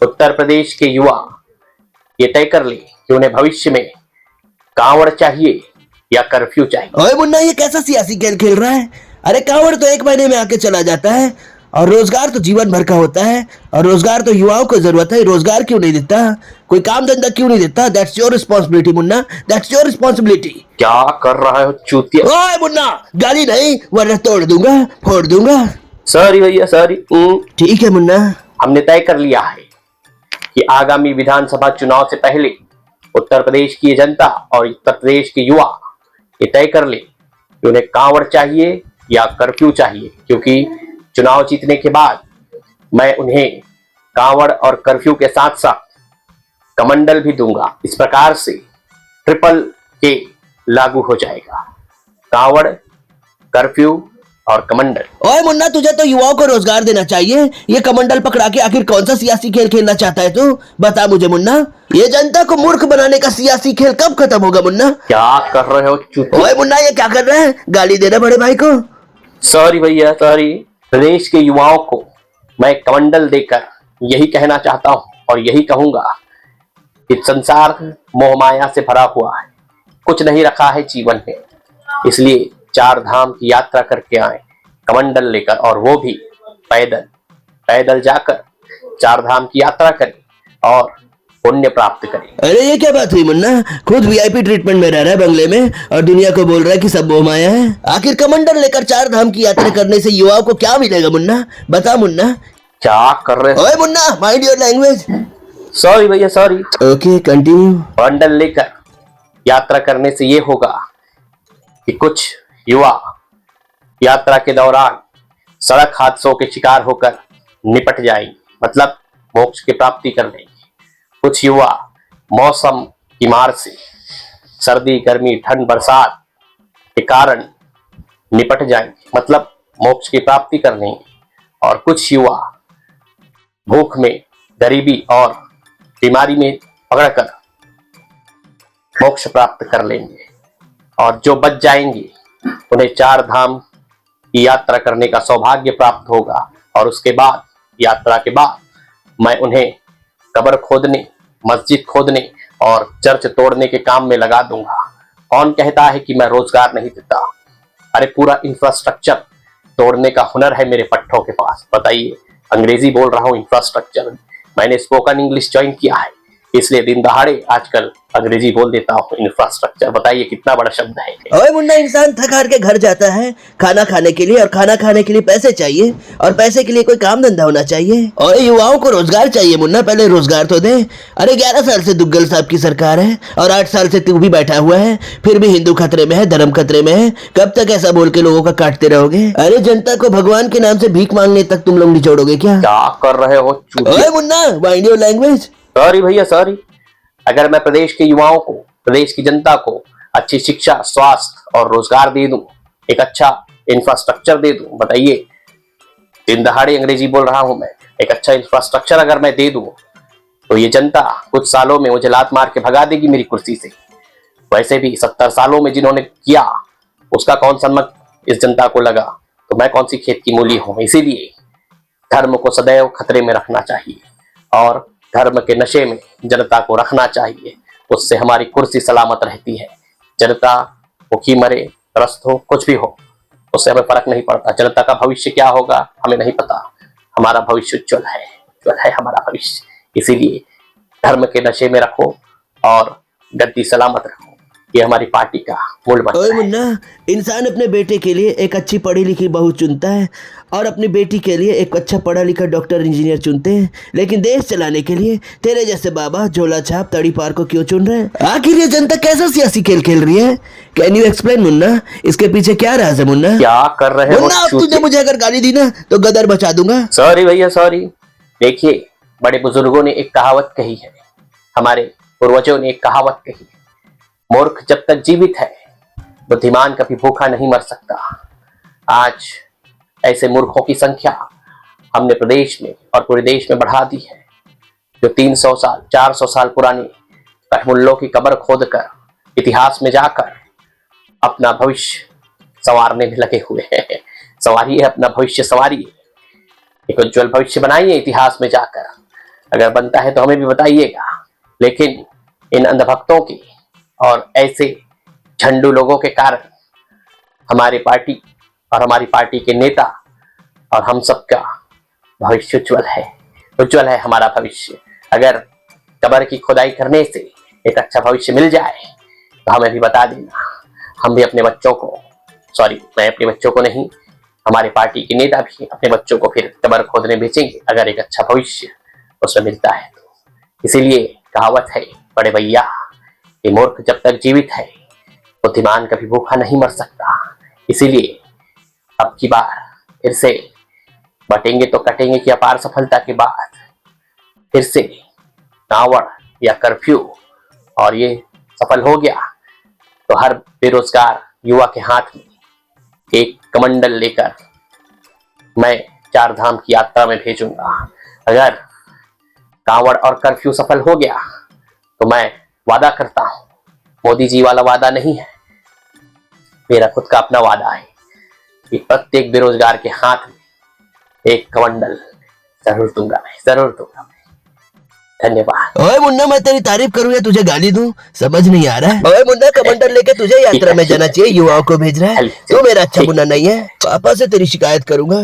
उत्तर प्रदेश के युवा ये तय कर ले कि उन्हें भविष्य में कांवड़ चाहिए या कर्फ्यू चाहिए। ओए मुन्ना, ये कैसा सियासी खेल खेल रहा है? अरे कांवड़ तो एक महीने में आके चला जाता है और रोजगार तो जीवन भर का होता है। और रोजगार तो युवाओं को जरूरत है। रोजगार क्यों नहीं देता? कोई काम धंधा क्यों नहीं देता? That's your responsibility Munna, that's your responsibility. क्या कर रहा है चूतिया? ओए मुन्ना, गाली नहीं वरना तोड़ दूंगा, फोड़ दूंगा। सॉरी भैया सॉरी। ठीक है मुन्ना। हमने तय कर लिया है कि आगामी विधानसभा चुनाव से पहले उत्तर प्रदेश की जनता और उत्तर प्रदेश के युवा ये तय कर ले कि उन्हें कांवड़ चाहिए या कर्फ्यू चाहिए, क्योंकि चुनाव जीतने के बाद मैं उन्हें कांवड़ और कर्फ्यू के साथ साथ कमंडल भी दूंगा। इस प्रकार से ट्रिपल के लागू हो जाएगा, कांवड़, कर्फ्यू और कमंडल। ओए मुन्ना, तुझे तो युवाओं को रोजगार देना चाहिए। ये कमंडल पकड़ा के आखिर कौन सा सियासी खेल खेलना चाहता है तू? बता मुझे मुन्ना, ये जनता को मूर्ख बनाने का सियासी खेल कब खत्म होगा मुन्ना? क्या कर रहे हो चूतिया? ओए मुन्ना, ये क्या कर रहा है? गाली दे रहा बड़े भाई को? सॉरी भैया सॉरी। प्रदेश के युवाओं को मैं कमंडल देकर यही कहना चाहता हूं और यही कहूंगा कि संसार मोहमाया से भरा हुआ है, कुछ नहीं रखा है जीवन में, इसलिए 4 धाम की यात्रा करके आए कमंडल लेकर, और वो भी पैदल। पैदल जाकर 4 धाम की यात्रा करें और पुण्य प्राप्त करें। अरे ये क्या बात हुई मुन्ना? खुद वीआईपी ट्रीटमेंट में रह रहा है बंगले में और दुनिया को बोल रहा है कि सब मोहमाया है। आखिर कमंडल लेकर 4 धाम की यात्रा करने से युवाओं को क्या मिलेगा मुन्ना? बता मुन्ना। क्या कर रहे हो? ओए Munna, mind your language. Sorry भैया सॉरी। Okay continue. बंडल लेकर यात्रा करने से ये होगा कि कुछ युवा यात्रा के दौरान सड़क हादसों के शिकार होकर निपट जाएंगे, मतलब मोक्ष की प्राप्ति कर लेंगे। कुछ युवा मौसम की मार से, सर्दी गर्मी ठंड बरसात के कारण निपट जाएंगे, मतलब मोक्ष की प्राप्ति कर लेंगे। और कुछ युवा भूख में, गरीबी और बीमारी में पकड़कर मोक्ष प्राप्त कर लेंगे। और जो बच जाएंगे उन्हें 4 धाम की यात्रा करने का सौभाग्य प्राप्त होगा। और उसके बाद, यात्रा के बाद, मैं उन्हें कब्र खोदने, मस्जिद खोदने और चर्च तोड़ने के काम में लगा दूंगा। कौन कहता है कि मैं रोजगार नहीं देता? अरे पूरा इंफ्रास्ट्रक्चर तोड़ने का हुनर है मेरे पट्टों के पास। बताइए, अंग्रेजी बोल रहा हूँ, इंफ्रास्ट्रक्चर। मैंने स्पोकन इंग्लिश ज्वाइन किया है, इसलिए दिन दहाड़े आजकल अंग्रेजी बोल देता हूँ। इंफ्रास्ट्रक्चर, बताइए कितना बड़ा शब्द है। ओए मुन्ना, इंसान थक हार के घर जाता है खाना खाने के लिए, और खाना खाने के लिए पैसे चाहिए, और पैसे के लिए कोई काम धंधा होना चाहिए। और युवाओं को रोजगार चाहिए मुन्ना, पहले रोजगार तो दे। अरे 11 साल से दुग्गल साहब की सरकार है और 8 साल से तू भी बैठा हुआ है, फिर भी हिंदू खतरे में है, धर्म खतरे में है। कब तक ऐसा बोल के लोगों का काटते रहोगे? अरे जनता को भगवान के नाम से भीख मांगने तक तुम लोग निचोड़ोगे क्या? क्या कर रहे हो? ओए Munna, mind your language. Sorry भैया सॉरी। अगर मैं प्रदेश के युवाओं को, प्रदेश की जनता को अच्छी शिक्षा, स्वास्थ्य और रोजगार दे दूं, एक अच्छा इंफ्रास्ट्रक्चर दे दूं, बताइए, दिन दहाड़े अंग्रेजी बोल रहा हूं मैं, एक अच्छा इंफ्रास्ट्रक्चर अगर मैं दे दूं तो ये जनता कुछ सालों में मुझे लात मार के भगा देगी मेरी कुर्सी से। वैसे भी 70 सालों में जिन्होंने किया उसका कौन सा नमक इस जनता को लगा, तो मैं कौन सी खेत की मूली हूं। इसीलिए धर्म को सदैव खतरे में रखना चाहिए और धर्म के नशे में जनता को रखना चाहिए। उससे हमारी कुर्सी सलामत रहती है। जनता भूखी मरे, त्रस्त हो, कुछ भी हो, उससे हमें फर्क नहीं पड़ता। जनता का भविष्य क्या होगा हमें नहीं पता। हमारा भविष्य उज्जवल है, उज्जवल है हमारा भविष्य। इसीलिए धर्म के नशे में रखो और गद्दी सलामत रखो, ये हमारी पार्टी का मूल मंत्र ओए है। मुन्ना, इंसान अपने बेटे के लिए एक अच्छी पढ़ी लिखी बहू चुनता है और अपनी बेटी के लिए एक अच्छा पढ़ा लिखा डॉक्टर इंजीनियर चुनते हैं, लेकिन देश चलाने के लिए तेरे जैसे बाबा झोला छाप तड़ी पार को क्यों चुन रहे हैं? आखिर ये जनता कैसा सियासी खेल खेल रही है? कैन यू एक्सप्लेन मुन्ना, इसके पीछे क्या राज है मुन्ना? क्या कर रहे हो? मुन्ना, अब तुझे मुझे अगर गाली दी ना तो गदर बचा दूंगा। सॉरी भैया सॉरी। देखिए, बड़े बुजुर्गों ने एक कहावत कही है, हमारे पूर्वजों ने एक कहावत कही है, मूर्ख जब तक जीवित है बुद्धिमान कभी भूखा नहीं मर सकता। आज ऐसे मूर्खों की संख्या हमने प्रदेश में और पूरे देश में बढ़ा दी है, जो 300 साल 400 साल पुरानी कठमुल्लों की कब्र खोदकर इतिहास में जाकर अपना भविष्य संवारने में लगे हुए हैं। संवारिए अपना भविष्य, संवारिए, एक उज्जवल भविष्य बनाइए इतिहास में जाकर। अगर बनता है तो हमें भी बताइएगा। लेकिन इन अंधभक्तों की और ऐसे झंडू लोगों के कारण हमारी पार्टी और हमारी पार्टी के नेता और हम सबका भविष्य उज्जवल है हमारा भविष्य। अगर कब्र की खुदाई करने से एक अच्छा भविष्य मिल जाए तो हमें भी बता देना। हम भी अपने बच्चों को, मैं अपने बच्चों को नहीं, हमारे पार्टी के नेता भी अपने बच्चों को फिर कब्र खोदने भेजेंगे अगर एक अच्छा भविष्य उसमें मिलता है तो। इसीलिए कहावत है बड़े भैया कि मूर्ख जब तक जीवित है बुद्धिमान कभी भूखा नहीं मर सकता। इसीलिए अब की बार फिर से बटेंगे तो कटेंगे की अपार सफलता के बाद फिर से कांवड़ या कर्फ्यू और ये सफल हो गया तो हर बेरोजगार युवा के हाथ में एक कमंडल लेकर मैं 4 धाम की यात्रा में भेजूंगा। अगर कांवड़ और कर्फ्यू सफल हो गया तो मैं वादा करता हूं, मोदी जी वाला वादा नहीं है, मेरा खुद का अपना वादा है कि प्रत्येक बेरोजगार के हाथ में एक कमंडल जरूर दूंगा मैं। धन्यवाद। ओए मुन्ना, मैं तेरी तारीफ करूं या तुझे गाली दूं समझ नहीं आ रहा है। ओए मुन्ना, कमंडल लेके तुझे यात्रा में जाना चाहिए, युवाओं को भेज रहा है। तू मेरा अच्छा मुन्ना नहीं है, पापा से तेरी शिकायत करूंगा।